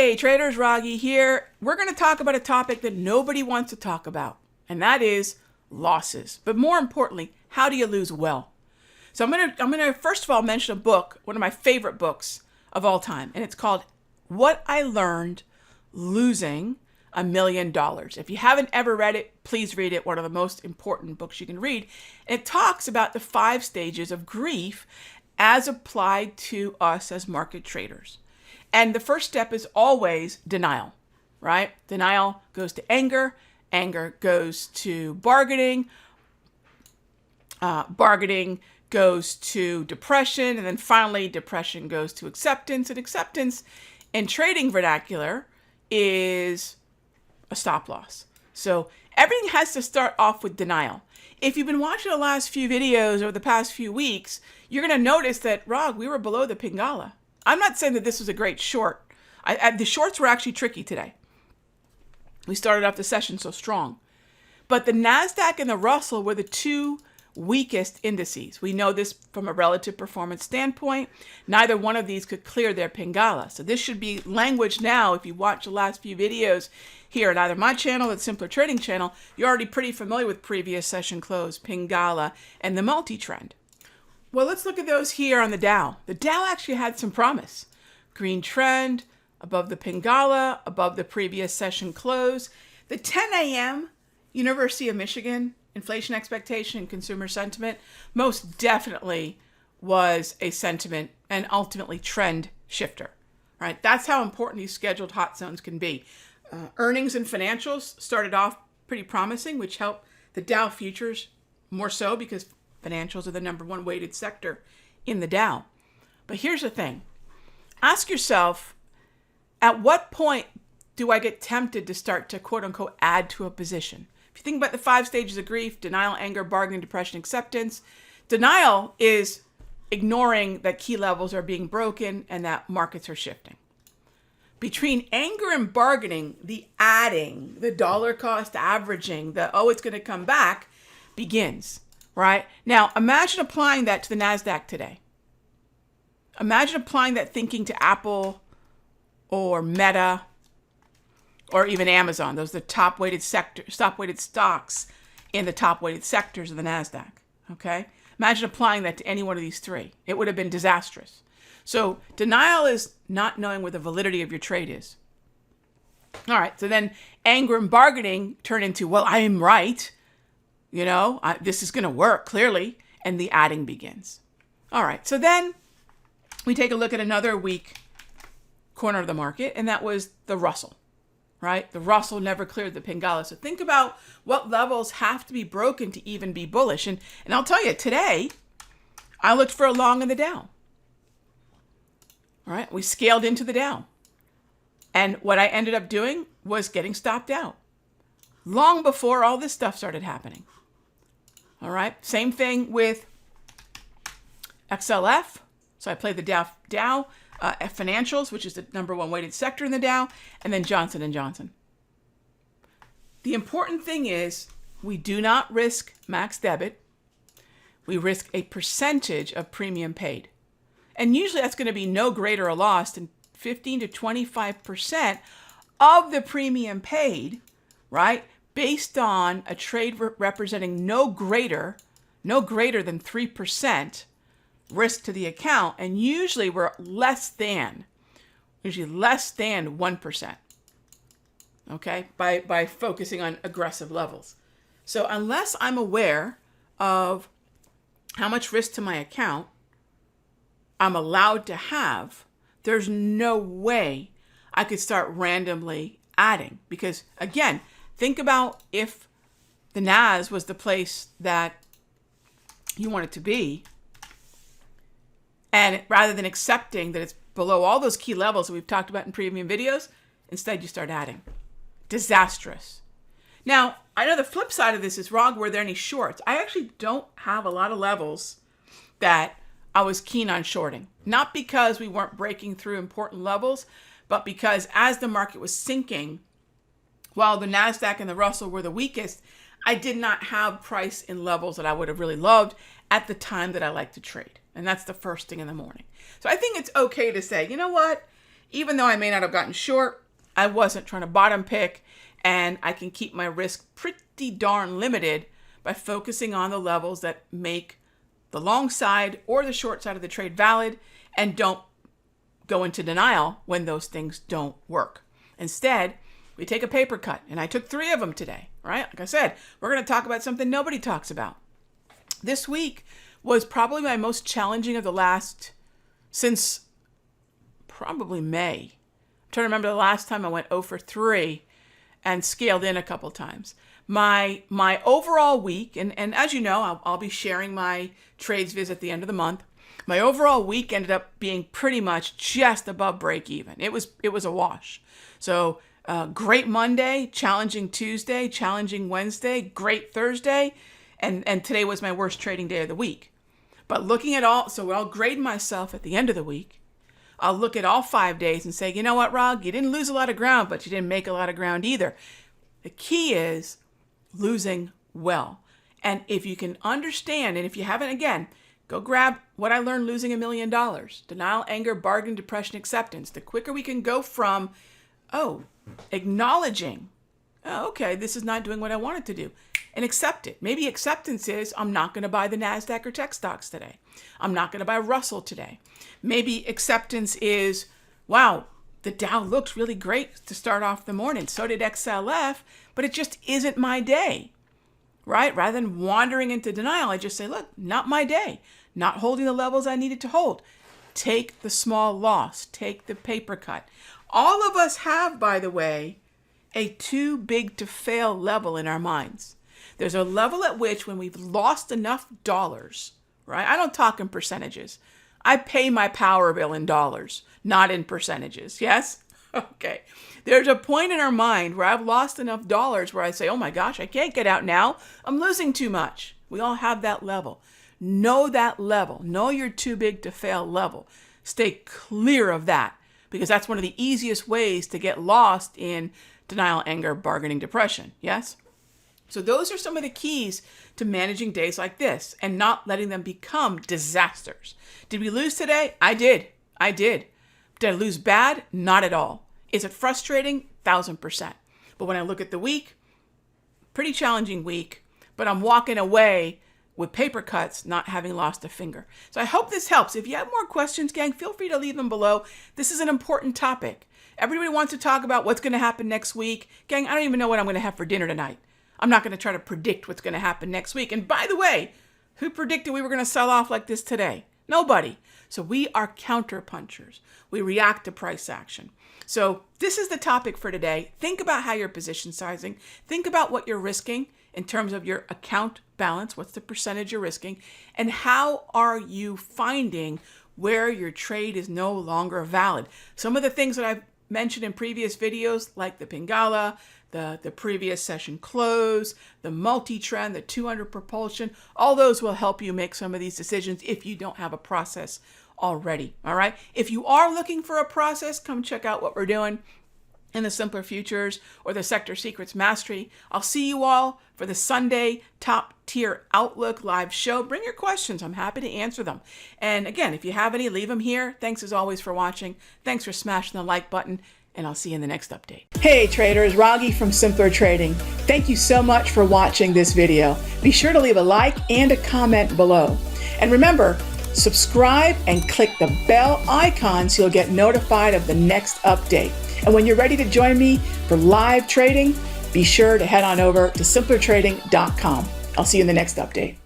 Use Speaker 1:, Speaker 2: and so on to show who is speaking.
Speaker 1: Hey traders, Raghee here. We're going to talk about a topic that nobody wants to talk about, and that is losses. But more importantly, how do you lose well? So I'm going to first of all mention a book, one of my favorite books of all time, and it's called What I Learned Losing $1 Million. If you haven't ever read it, please read it. One of the most important books you can read. And it talks about the 5 stages of grief as applied to us as market traders. And the first step is always denial, right? Denial goes to anger. Anger goes to bargaining. Bargaining goes to depression. And then finally, depression goes to acceptance. And acceptance in trading vernacular is a stop loss. So everything has to start off with denial. If you've been watching the last few videos over the past few weeks, you're going to notice that, we were below the Pingala. I'm not saying that this was a great short. The shorts were actually tricky today. We started off the session so strong. But the NASDAQ and the Russell were the 2 weakest indices. We know this from a relative performance standpoint. Neither one of these could clear their Pingala. So this should be language now. If you watch the last few videos here on either my channel or the Simpler Trading channel, you're already pretty familiar with previous session close, Pingala, and the multi-trend. Well, let's look at those here on the Dow. The Dow actually had some promise. Green trend, above the Pingala, above the previous session close. The 10 a.m. University of Michigan inflation expectation and consumer sentiment most definitely was a sentiment and ultimately trend shifter, right? That's how important these scheduled hot zones can be. Earnings and financials started off pretty promising, which helped the Dow futures more so because financials are the #1 weighted sector in the Dow. But here's the thing. Ask yourself, at what point do I get tempted to start to quote unquote add to a position? If you think about the 5 stages of grief, denial, anger, bargaining, depression, acceptance, denial is ignoring that key levels are being broken and that markets are shifting. Between anger and bargaining, the adding, the dollar cost averaging, it's going to come back begins. Right? Now, imagine applying that to the NASDAQ today. Imagine applying that thinking to Apple or Meta or even Amazon. Those are the top-weighted stocks in the top-weighted sectors of the NASDAQ. Okay? Imagine applying that to any one of these 3. It would have been disastrous. So denial is not knowing what the validity of your trade is. All right, so then anger and bargaining turn into, I am right. This is going to work, clearly, and the adding begins. All right, so then we take a look at another weak corner of the market, and that was the Russell, right? The Russell never cleared the Pingala. So think about what levels have to be broken to even be bullish. And I'll tell you, today, I looked for a long in the Dow. All right, we scaled into the Dow. And what I ended up doing was getting stopped out long before all this stuff started happening. All right, same thing with XLF. So I played the Dow Financials, which is the #1 weighted sector in the Dow, and then Johnson & Johnson. The important thing is we do not risk max debit. We risk a percentage of premium paid. And usually that's going to be no greater a loss than 15 to 25% of the premium paid, right? Based on a trade representing no greater than 3% risk to the account, and usually we're less than 1%, okay, by focusing on aggressive levels. So unless I'm aware of how much risk to my account I'm allowed to have, there's no way I could start randomly adding. Because again, think about if the NAS was the place that you want it to be, and rather than accepting that it's below all those key levels that we've talked about in premium videos, instead you start adding. Disastrous. Now, I know the flip side of this is, were there any shorts? I actually don't have a lot of levels that I was keen on shorting. Not because we weren't breaking through important levels, but because as the market was sinking, while the NASDAQ and the Russell were the weakest, I did not have price in levels that I would have really loved at the time that I like to trade. And that's the first thing in the morning. So I think it's okay to say, you know what? Even though I may not have gotten short, I wasn't trying to bottom pick, and I can keep my risk pretty darn limited by focusing on the levels that make the long side or the short side of the trade valid, and don't go into denial when those things don't work. Instead, we take a paper cut, and I took 3 of them today, right? Like I said, we're going to talk about something nobody talks about. This week was probably my most challenging of the last, since probably May. I'm trying to remember the last time I went 0 for 3 and scaled in a couple times. My overall week, and as you know, I'll be sharing my trades viz at the end of the month. My overall week ended up being pretty much just above break even. It was a wash. So great Monday, challenging Tuesday, challenging Wednesday, great Thursday, and today was my worst trading day of the week. But looking at all, so I'll grade myself at the end of the week. I'll look at all 5 days and say, you know what, Rog, you didn't lose a lot of ground, but you didn't make a lot of ground either. The key is losing well. And if you can understand, and if you haven't, again, go grab what I learned losing $1 million. Denial, anger, bargain, depression, acceptance. The quicker we can go from, acknowledging, okay, this is not doing what I want it to do, and accept it. Maybe acceptance is, I'm not going to buy the NASDAQ or tech stocks today. I'm not going to buy Russell today. Maybe acceptance is, wow, the Dow looks really great to start off the morning. So did XLF, but it just isn't my day, right? Rather than wandering into denial, I just say, look, not my day. Not holding the levels I needed to hold. Take the small loss. Take the paper cut. All of us have, by the way, a too big to fail level in our minds. There's a level at which when we've lost enough dollars, right? I don't talk in percentages. I pay my power bill in dollars, not in percentages. Yes? Okay. There's a point in our mind where I've lost enough dollars where I say, oh my gosh, I can't get out now. I'm losing too much. We all have that level. Know that level. Know your too big to fail level. Stay clear of that, because that's one of the easiest ways to get lost in denial, anger, bargaining, depression. Yes? So those are some of the keys to managing days like this and not letting them become disasters. Did we lose today? I did. Did I lose bad? Not at all. Is it frustrating? 1000%. But when I look at the week, pretty challenging week, but I'm walking away with paper cuts, not having lost a finger. So I hope this helps. If you have more questions, gang, feel free to leave them below. This is an important topic. Everybody wants to talk about what's going to happen next week. Gang, I don't even know what I'm going to have for dinner tonight. I'm not going to try to predict what's going to happen next week. And by the way, who predicted we were going to sell off like this today? Nobody. So we are counterpunchers. We react to price action. So this is the topic for today. Think about how you're position sizing. Think about what you're risking in terms of your account balance. What's the percentage you're risking? And how are you finding where your trade is no longer valid? Some of the things that I've mentioned in previous videos, like the Pingala, the previous session close, the multi-trend, the 200 propulsion, all those will help you make some of these decisions if you don't have a process already. All right. If you are looking for a process, come check out what we're doing in the Simpler Futures or the Sector Secrets Mastery. I'll see you all for the Sunday Top Tier Outlook live show. Bring your questions. I'm happy to answer them. And again, if you have any, leave them here. Thanks as always for watching. Thanks for smashing the like button, and I'll see you in the next update. Hey traders, Raghee from Simpler Trading. Thank you so much for watching this video. Be sure to leave a like and a comment below. And remember, subscribe and click the bell icon so you'll get notified of the next update. And when you're ready to join me for live trading, be sure to head on over to simplertrading.com. I'll see you in the next update.